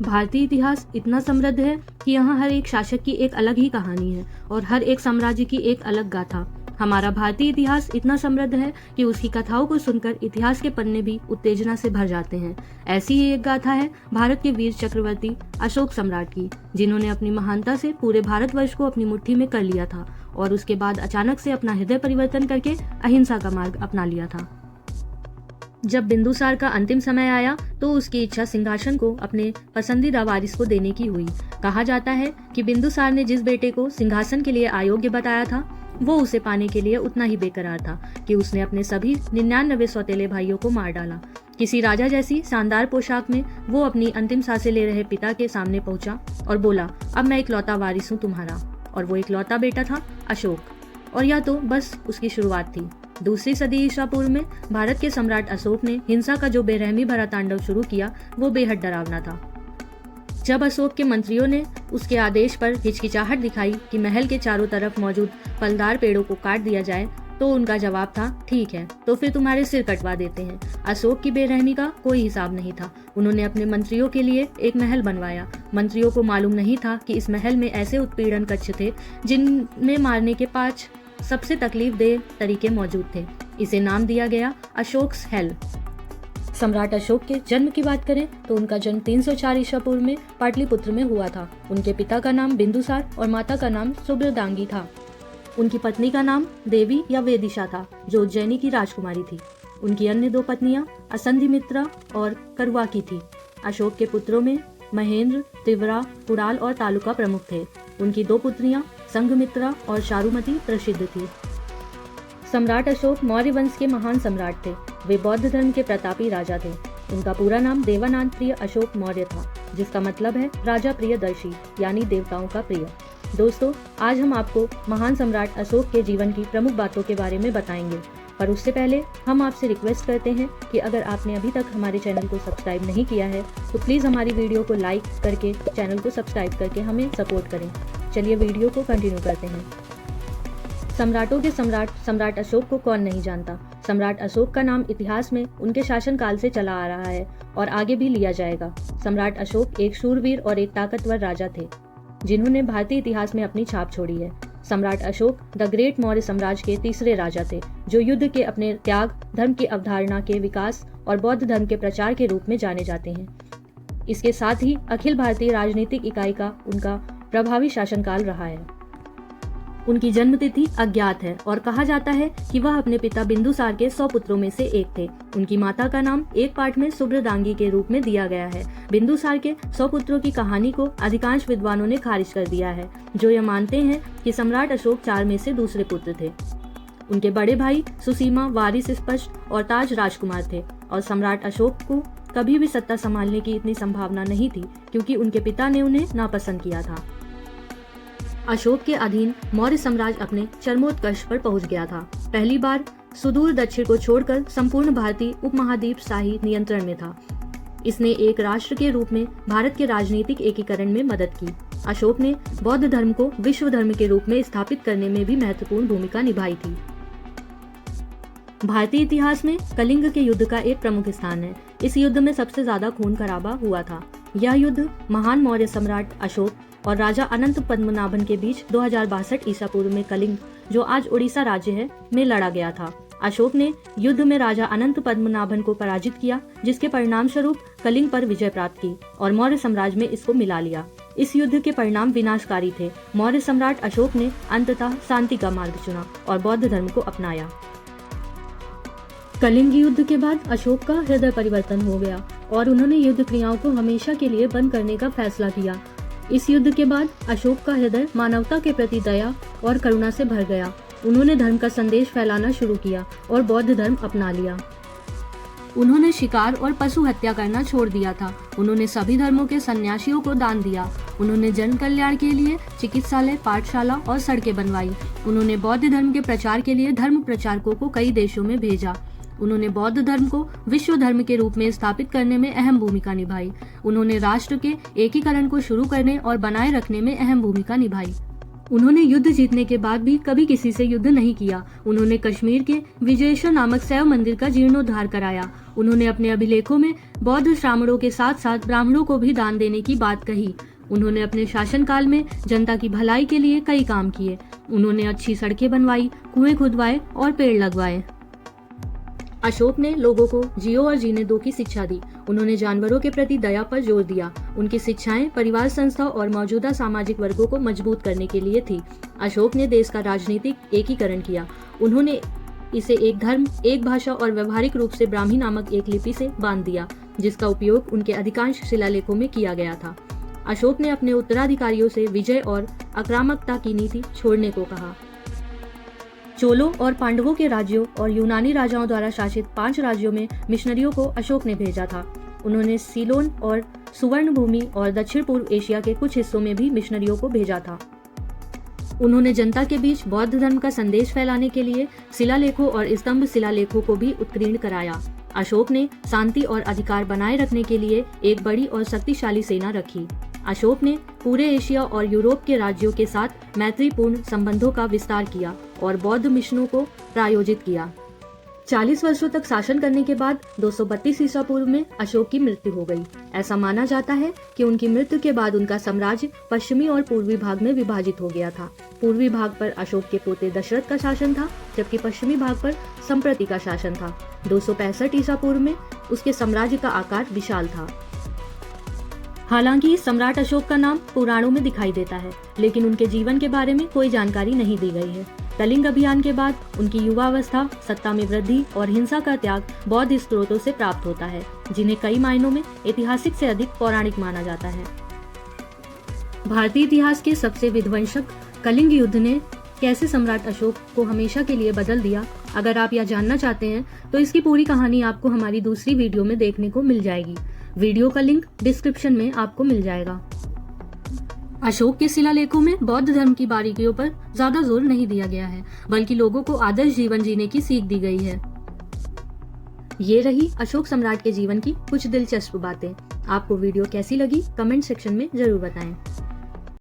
भारतीय इतिहास इतना समृद्ध है कि यहाँ हर एक शासक की एक अलग ही कहानी है और हर एक साम्राज्य की एक अलग गाथा। हमारा भारतीय इतिहास इतना समृद्ध है कि उसकी कथाओं को सुनकर इतिहास के पन्ने भी उत्तेजना से भर जाते हैं। ऐसी ही एक गाथा है भारत के वीर चक्रवर्ती अशोक सम्राट की, जिन्होंने अपनी महानता से पूरे भारतवर्ष को अपनी मुट्ठी में कर लिया था और उसके बाद अचानक से अपना हृदय परिवर्तन करके अहिंसा का मार्ग अपना लिया था। जब बिंदुसार का अंतिम समय आया तो उसकी इच्छा सिंहासन को अपने पसंदीदा वारिस को देने की हुई। कहा जाता है कि बिंदुसार ने जिस बेटे को सिंहासन के लिए अयोग्य बताया था वो उसे पाने के लिए उतना ही बेकरार था कि उसने अपने सभी 99 सौतेले भाइयों को मार डाला। किसी राजा जैसी शानदार पोशाक में वो अपनी अंतिम सांसें ले रहे पिता के सामने पहुंचा और बोला, अब मैं इकलौता वारिस हूँ तुम्हारा। और वो इकलौता बेटा था अशोक। और यह तो बस उसकी शुरुआत थी। दूसरी सदी ईसा पूर्व में भारत के सम्राट अशोक ने हिंसा का जो बेरहमी भरा तांडव शुरू किया वो बेहद डरावना था। जब अशोक के मंत्रियों ने उसके आदेश पर हिचकिचाहट दिखाई कि महल के चारों तरफ मौजूद फलदार पेड़ों को काट दिया जाए तो उनका जवाब था, ठीक है तो फिर तुम्हारे सिर कटवा देते हैं। अशोक की बेरहमी का कोई हिसाब नहीं था। उन्होंने अपने मंत्रियों के लिए एक महल बनवाया। मंत्रियों को मालूम नहीं था कि इस महल में ऐसे उत्पीड़न कक्ष थे जिनमें मारने के 5 सबसे तकलीफदेह तरीके मौजूद थे। इसे नाम दिया गया अशोक्स हेल। सम्राट अशोक के जन्म की बात करें तो उनका जन्म 304 ईसा पूर्व में पाटलिपुत्र में हुआ था। उनके पिता का नाम बिंदुसार और माता का नाम सुब्रदांगी था। उनकी पत्नी का नाम देवी या वेदिशा था, जो उज्जैनी की राजकुमारी थी। उनकी अन्य 2 पत्नियां असंधिमित्रा और करवाकी थी। अशोक के पुत्रों में महेंद्र, तिवरा, कुणाल और तालुका प्रमुख थे। उनकी 2 पुत्रियां संघमित्रा और चारुमती प्रसिद्ध थी। सम्राट अशोक मौर्य वंश के महान सम्राट थे। वे बौद्ध धर्म के प्रतापी राजा थे। उनका पूरा नाम देवानंद प्रिय अशोक मौर्य था, जिसका मतलब है राजा प्रियदर्शी, यानी देवताओं का प्रिय। दोस्तों, आज हम आपको महान सम्राट अशोक के जीवन की प्रमुख बातों के बारे में बताएंगे, पर उससे पहले हम आपसे रिक्वेस्ट करते हैं कि अगर आपने अभी तक हमारे चैनल को सब्सक्राइब नहीं किया है तो प्लीज़ हमारी वीडियो को लाइक करके चैनल को सब्सक्राइब करके हमें सपोर्ट करें। चलिए वीडियो को कंटिन्यू करते हैं। सम्राटों के सम्राट अशोक को कौन नहीं जानता। सम्राट अशोक का नाम इतिहास में उनके शासनकाल से चला आ रहा है और आगे भी लिया जाएगा। सम्राट अशोक एक शूरवीर और एक ताकतवर राजा थे जिन्होंने भारतीय इतिहास में अपनी छाप छोड़ी है। सम्राट अशोक द ग्रेट मौर्य साम्राज्य के तीसरे राजा थे, जो युद्ध के अपने त्याग, धर्म की अवधारणा के विकास और बौद्ध धर्म के प्रचार के रूप में जाने जाते हैं। इसके साथ ही अखिल भारतीय राजनीतिक इकाई का उनका प्रभावी शासनकाल रहा है। उनकी जन्मतिथि अज्ञात है और कहा जाता है कि वह अपने पिता बिंदुसार के 100 पुत्रों में से एक थे। उनकी माता का नाम एक पाठ में सुब्रदांगी के रूप में दिया गया है। बिंदुसार के 100 पुत्रों की कहानी को अधिकांश विद्वानों ने खारिज कर दिया है, जो यह मानते हैं कि सम्राट अशोक 4 में से दूसरे पुत्र थे। उनके बड़े भाई सुसीमा, वारिस स्पष्ट और ताज राजकुमार थे और सम्राट अशोक को कभी भी सत्ता संभालने की इतनी संभावना नहीं थी क्योंकि उनके पिता ने उन्हें नापसंद किया था। अशोक के अधीन मौर्य साम्राज्य अपने चरमोत्कर्ष पर पहुंच गया था। पहली बार सुदूर दक्षिण को छोड़कर संपूर्ण भारतीय उपमहाद्वीप शाही नियंत्रण में था। इसने एक राष्ट्र के रूप में भारत के राजनीतिक एकीकरण में मदद की। अशोक ने बौद्ध धर्म को विश्व धर्म के रूप में स्थापित करने में भी महत्वपूर्ण भूमिका निभाई थी। भारतीय इतिहास में कलिंग के युद्ध का एक प्रमुख स्थान है। इस युद्ध में सबसे ज्यादा खून खराबा हुआ था। यह युद्ध महान मौर्य सम्राट अशोक और राजा अनंत पद्मनाभन के बीच 2062 ईसा पूर्व में कलिंग, जो आज उड़ीसा राज्य है, में लड़ा गया था। अशोक ने युद्ध में राजा अनंत पद्मनाभन को पराजित किया, जिसके परिणाम स्वरूप कलिंग पर विजय प्राप्त की और मौर्य साम्राज्य में इसको मिला लिया। इस युद्ध के परिणाम विनाशकारी थे। मौर्य सम्राट अशोक ने अंततः शांति का मार्ग चुना और बौद्ध धर्म को अपनाया। कलिंग युद्ध के बाद अशोक का हृदय परिवर्तन हो गया और उन्होंने युद्ध क्रियाओं को हमेशा के लिए बंद करने का फैसला किया। इस युद्ध के बाद अशोक का हृदय मानवता के प्रति दया और करुणा से भर गया। उन्होंने धर्म का संदेश फैलाना शुरू किया और बौद्ध धर्म अपना लिया। उन्होंने शिकार और पशु हत्या करना छोड़ दिया था। उन्होंने सभी धर्मों के सन्यासियों को दान दिया। उन्होंने जन कल्याण के लिए चिकित्सालय, पाठशाला और सड़कें बनवाई। उन्होंने बौद्ध धर्म के प्रचार के लिए धर्म प्रचारकों को कई देशों में भेजा। उन्होंने बौद्ध धर्म को विश्व धर्म के रूप में स्थापित करने में अहम भूमिका निभाई। उन्होंने राष्ट्र के एकीकरण को शुरू करने और बनाए रखने में अहम भूमिका निभाई। उन्होंने युद्ध जीतने के बाद भी कभी किसी से युद्ध नहीं किया। उन्होंने कश्मीर के विजयेश्वर नामक शैव मंदिर का जीर्णोद्धार कराया। उन्होंने अपने अभिलेखों में बौद्ध श्रामणों के साथ साथ ब्राह्मणों को भी दान देने की बात कही। उन्होंने अपने शासनकाल में जनता की भलाई के लिए कई काम किए। उन्होंने अच्छी सड़कें बनवाई, कुएं खुदवाए और पेड़ लगवाए। अशोक ने लोगों को जियो और जीने दो की शिक्षा दी। उन्होंने जानवरों के प्रति दया पर जोर दिया। उनकी शिक्षाएं परिवार संस्था और मौजूदा सामाजिक वर्गों को मजबूत करने के लिए थी। अशोक ने देश का राजनीतिक एकीकरण किया। उन्होंने इसे एक धर्म, एक भाषा और व्यवहारिक रूप से ब्राह्मी नामक एक लिपि से बांध दिया, जिसका उपयोग उनके अधिकांश शिलालेखों में किया गया था। अशोक ने अपने उत्तराधिकारियों से विजय और आक्रामकता की नीति छोड़ने को कहा। चोलों और पांडवों के राज्यों और यूनानी राजाओं द्वारा शासित 5 राज्यों में मिशनरियों को अशोक ने भेजा था। उन्होंने सीलोन और सुवर्ण भूमि और दक्षिण पूर्व एशिया के कुछ हिस्सों में भी मिशनरियों को भेजा था। उन्होंने जनता के बीच बौद्ध धर्म का संदेश फैलाने के लिए शिलालेखों और स्तंभ शिलालेखों को भी उत्कीर्ण कराया। अशोक ने शांति और अधिकार बनाए रखने के लिए एक बड़ी और शक्तिशाली सेना रखी। अशोक ने पूरे एशिया और यूरोप के राज्यों के साथ मैत्रीपूर्ण संबंधों का विस्तार किया और बौद्ध मिशनों को प्रायोजित किया। 40 वर्षों तक शासन करने के बाद 232 ईसा पूर्व में अशोक की मृत्यु हो गई। ऐसा माना जाता है कि उनकी मृत्यु के बाद उनका साम्राज्य पश्चिमी और पूर्वी भाग में विभाजित हो गया था। पूर्वी भाग पर अशोक के पोते दशरथ का शासन था, जबकि पश्चिमी भाग पर संप्रति का शासन था। 265 ईसा पूर्व में उसके साम्राज्य का आकार विशाल था। हालांकि सम्राट अशोक का नाम पुराणों में दिखाई देता है, लेकिन उनके जीवन के बारे में कोई जानकारी नहीं दी गई है। कलिंग अभियान के बाद उनकी युवावस्था, सत्ता में वृद्धि और हिंसा का त्याग बौद्ध स्त्रोतों से प्राप्त होता है, जिन्हें कई मायनों में ऐतिहासिक से अधिक पौराणिक माना जाता है। भारतीय इतिहास के सबसे विध्वंसक कलिंग युद्ध ने कैसे सम्राट अशोक को हमेशा के लिए बदल दिया, अगर आप यह जानना चाहते हैं तो इसकी पूरी कहानी आपको हमारी दूसरी वीडियो में देखने को मिल जाएगी। वीडियो का लिंक डिस्क्रिप्शन में आपको मिल जाएगा। अशोक के शिलालेखों में बौद्ध धर्म की बारीकियों पर ज्यादा जोर नहीं दिया गया है, बल्कि लोगों को आदर्श जीवन जीने की सीख दी गई है। ये रही अशोक सम्राट के जीवन की कुछ दिलचस्प बातें। आपको वीडियो कैसी लगी कमेंट सेक्शन में जरूर बताएं।